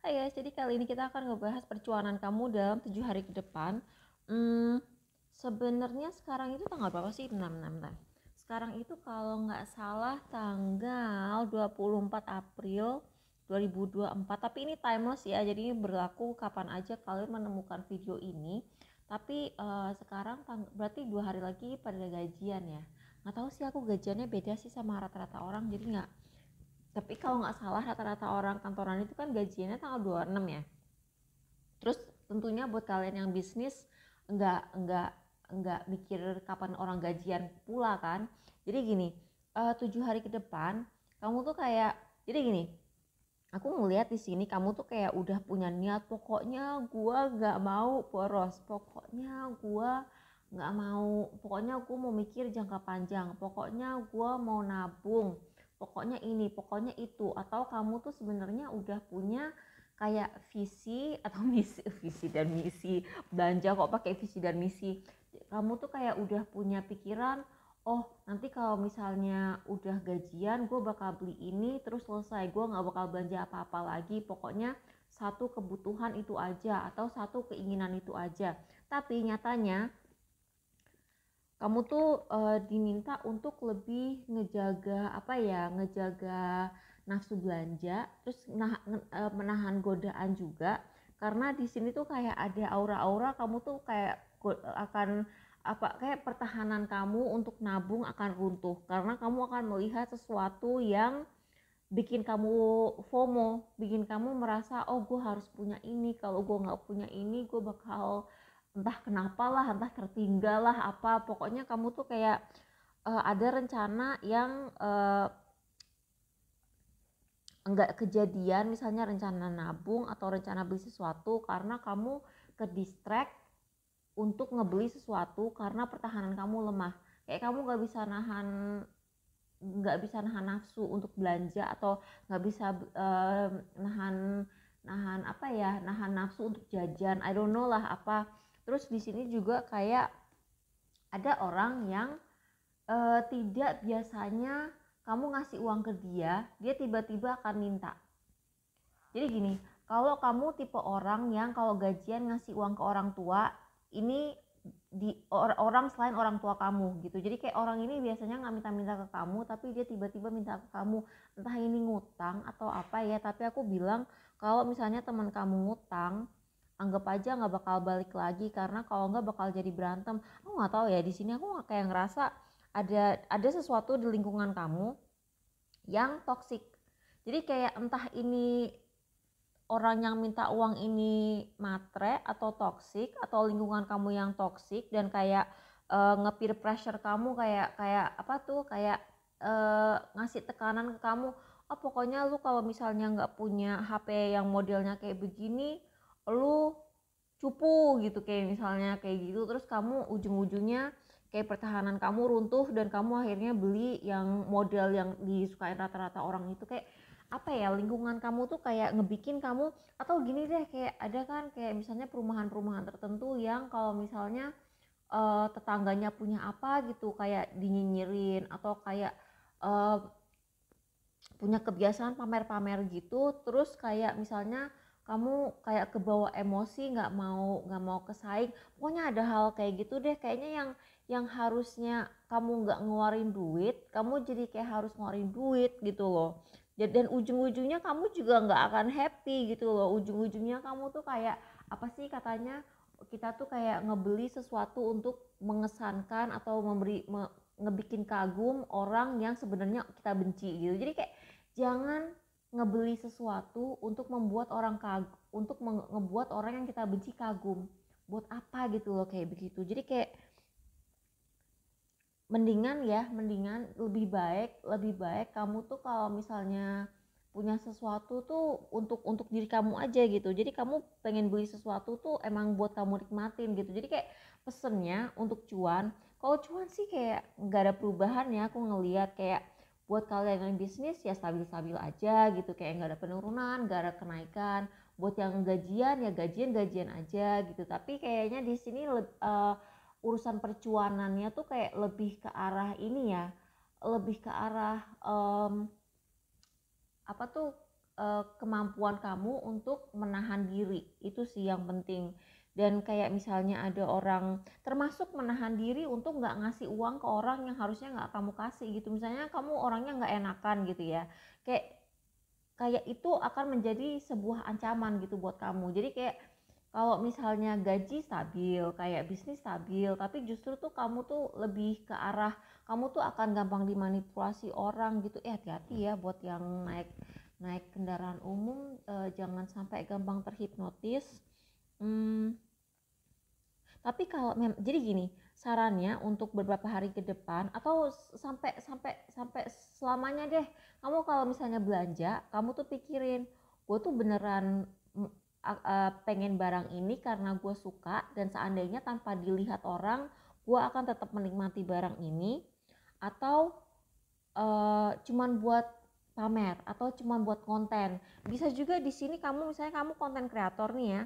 Hai guys, jadi kali ini kita akan ngebahas percuanan kamu dalam 7 hari ke depan. Hmm, Sebenarnya sekarang itu tanggal berapa sih? Bentar, bentar, bentar. Sekarang itu kalau nggak salah tanggal 24 April 2024. Tapi ini timeless ya, jadi ini berlaku kapan aja kalian menemukan video ini. Tapi sekarang berarti 2 hari lagi pada gajian ya. Nggak tahu sih, aku gajiannya beda sih sama rata-rata orang, jadi nggak. Tapi kalau nggak salah rata-rata orang kantoran itu kan gajiannya tanggal 26 ya. Terus tentunya buat kalian yang bisnis nggak mikir kapan orang gajian pula kan. Jadi gini, 7 hari ke depan kamu tuh kayak, jadi gini, aku ngeliat di sini kamu tuh kayak udah punya niat, pokoknya gua nggak mau boros, pokoknya gua nggak mau, pokoknya gua mau mikir jangka panjang, pokoknya gua mau nabung, pokoknya ini, pokoknya itu. Atau kamu tuh sebenarnya udah punya kayak visi atau misi, visi dan misi belanja, kok pakai visi dan misi. Kamu tuh kayak udah punya pikiran, oh nanti kalau misalnya udah gajian gue bakal beli ini terus selesai, gue nggak bakal belanja apa-apa lagi, pokoknya satu kebutuhan itu aja atau satu keinginan itu aja. Tapi nyatanya kamu tuh diminta untuk lebih ngejaga apa ya, ngejaga nafsu belanja, terus menahan godaan juga. Karena di sini tuh kayak ada aura-aura kamu tuh kayak akan apa, kayak pertahanan kamu untuk nabung akan runtuh karena kamu akan melihat sesuatu yang bikin kamu FOMO, bikin kamu merasa oh gue harus punya ini, kalau gue nggak punya ini gue bakal entah kenapa lah, entah tertinggal lah apa, pokoknya kamu tuh kayak ada rencana yang enggak kejadian, misalnya rencana nabung atau rencana beli sesuatu karena kamu ke distract untuk ngebeli sesuatu karena pertahanan kamu lemah. Kayak kamu nggak bisa nahan nafsu untuk belanja, atau nggak bisa nahan nahan apa ya, nahan nafsu untuk jajan, I don't know lah apa. Terus di sini juga kayak ada orang yang tidak biasanya kamu ngasih uang ke dia, dia tiba-tiba akan minta. Jadi gini, kalau kamu tipe orang yang kalau gajian ngasih uang ke orang tua, ini di orang selain orang tua kamu gitu. Jadi kayak orang ini biasanya nggak minta-minta ke kamu, tapi dia tiba-tiba minta ke kamu, entah ini ngutang atau apa ya. Tapi aku bilang kalau misalnya teman kamu ngutang, anggap aja nggak bakal balik lagi, karena kalau nggak bakal jadi berantem. Aku nggak tahu ya, di sini aku kayak ngerasa ada sesuatu di lingkungan kamu yang toksik. Jadi kayak entah ini orang yang minta uang ini matre atau toksik, atau lingkungan kamu yang toksik dan kayak nge-peer pressure kamu, kayak apa tuh, kayak ngasih tekanan ke kamu, oh pokoknya lu kalau misalnya nggak punya HP yang modelnya kayak begini lu cupu gitu, kayak misalnya kayak gitu. Terus kamu ujung-ujungnya kayak pertahanan kamu runtuh dan kamu akhirnya beli yang model yang disukain rata-rata orang itu. Kayak apa ya, lingkungan kamu tuh kayak ngebikin kamu, atau gini deh, kayak ada kan kayak misalnya perumahan-perumahan tertentu yang kalau misalnya tetangganya punya apa gitu kayak dinyinyirin, atau kayak uh, punya kebiasaan pamer-pamer gitu. Terus kayak misalnya kamu kayak kebawa emosi, nggak mau kesaing, pokoknya ada hal kayak gitu deh. Kayaknya yang harusnya kamu nggak ngeluarin duit, kamu jadi kayak harus ngeluarin duit gitu loh. Dan ujung-ujungnya kamu juga nggak akan happy gitu loh. Ujung-ujungnya kamu tuh kayak apa sih katanya, kita tuh kayak ngebeli sesuatu untuk mengesankan atau ngebikin kagum orang yang sebenarnya kita benci gitu. Jadi kayak jangan ngebeli sesuatu untuk membuat orang kagum, untuk ngebuat orang yang kita benci kagum. Buat apa gitu loh kayak begitu. Jadi kayak mendingan lebih baik kamu tuh kalau misalnya punya sesuatu tuh untuk diri kamu aja gitu. Jadi kamu pengen beli sesuatu tuh emang buat kamu nikmatin gitu. Jadi kayak pesennya untuk cuan. Kalau cuan sih kayak nggak ada perubahan ya, aku ngelihat kayak buat kalian yang bisnis ya stabil-stabil aja gitu, kayak nggak ada penurunan, nggak ada kenaikan. Buat yang gajian ya gajian aja gitu. Tapi kayaknya di sini urusan percuanannya tuh kayak lebih ke arah ini ya, lebih ke arah apa tuh, kemampuan kamu untuk menahan diri, itu sih yang penting. Dan kayak misalnya ada orang, termasuk menahan diri untuk nggak ngasih uang ke orang yang harusnya nggak kamu kasih gitu. Misalnya kamu orangnya nggak enakan gitu ya, kayak itu akan menjadi sebuah ancaman gitu buat kamu. Jadi kayak kalau misalnya gaji stabil, kayak bisnis stabil, tapi justru tuh kamu tuh lebih ke arah kamu tuh akan gampang dimanipulasi orang gitu. Hati-hati ya buat yang naik naik kendaraan umum, jangan sampai gampang terhipnotis. Hmm, tapi kalau jadi gini, sarannya untuk beberapa hari ke depan atau sampai sampai sampai selamanya deh, kamu kalau misalnya belanja, kamu tuh pikirin, gue tuh beneran pengen barang ini karena gue suka, dan seandainya tanpa dilihat orang, gue akan tetap menikmati barang ini, atau cuman buat pamer atau cuman buat konten. Bisa juga di sini kamu misalnya kamu konten kreator nih ya,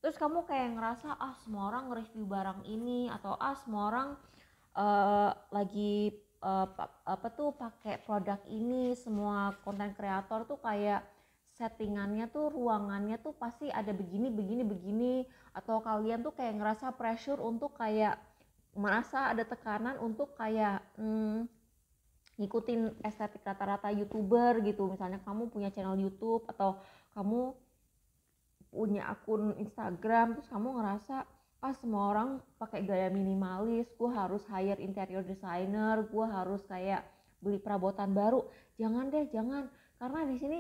terus kamu kayak ngerasa semua orang nge-review barang ini, atau semua orang lagi apa tuh pakai produk ini, semua konten kreator tuh kayak settingannya tuh, ruangannya tuh pasti ada begini begini begini, atau kalian tuh kayak ngerasa pressure untuk kayak merasa ada tekanan untuk kayak ngikutin estetik rata-rata youtuber gitu. Misalnya kamu punya channel YouTube atau kamu punya akun Instagram, terus kamu ngerasa semua orang pakai gaya minimalis, gue harus hire interior designer, gue harus kayak beli perabotan baru. Jangan deh, jangan. Karena di sini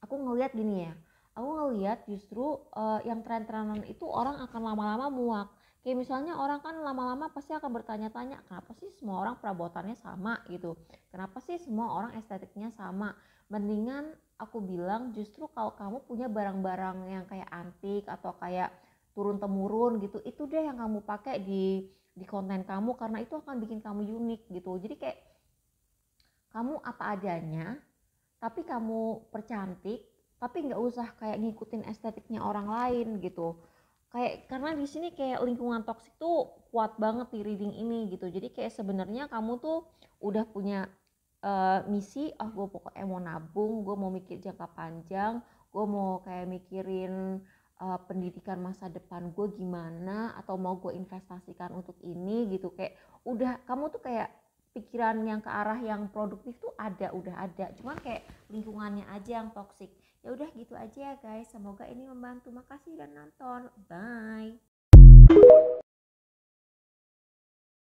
aku ngelihat gini ya, aku ngelihat justru yang tren-trenan itu orang akan lama-lama muak. Kayak misalnya orang kan lama-lama pasti akan bertanya-tanya, kenapa sih semua orang perabotannya sama gitu, kenapa sih semua orang estetiknya sama. Mendingan aku bilang justru kalau kamu punya barang-barang yang kayak antik atau kayak turun temurun gitu, itu deh yang kamu pakai di konten kamu, karena itu akan bikin kamu unik gitu. Jadi kayak kamu apa adanya, tapi kamu percantik, tapi nggak usah kayak ngikutin estetiknya orang lain gitu. Kayak karena di sini kayak lingkungan toksik tuh kuat banget di reading ini gitu. Jadi kayak sebenarnya kamu tuh udah punya misi, gue pokoknya mau nabung, gue mau mikir jangka panjang, gue mau kayak mikirin pendidikan masa depan gue gimana, atau mau gue investasikan untuk ini gitu. Kayak udah kamu tuh kayak pikiran yang ke arah yang produktif tuh udah ada, cuman kayak lingkungannya aja yang toksik. Ya udah gitu aja ya guys, semoga ini membantu. Makasih udah nonton, bye.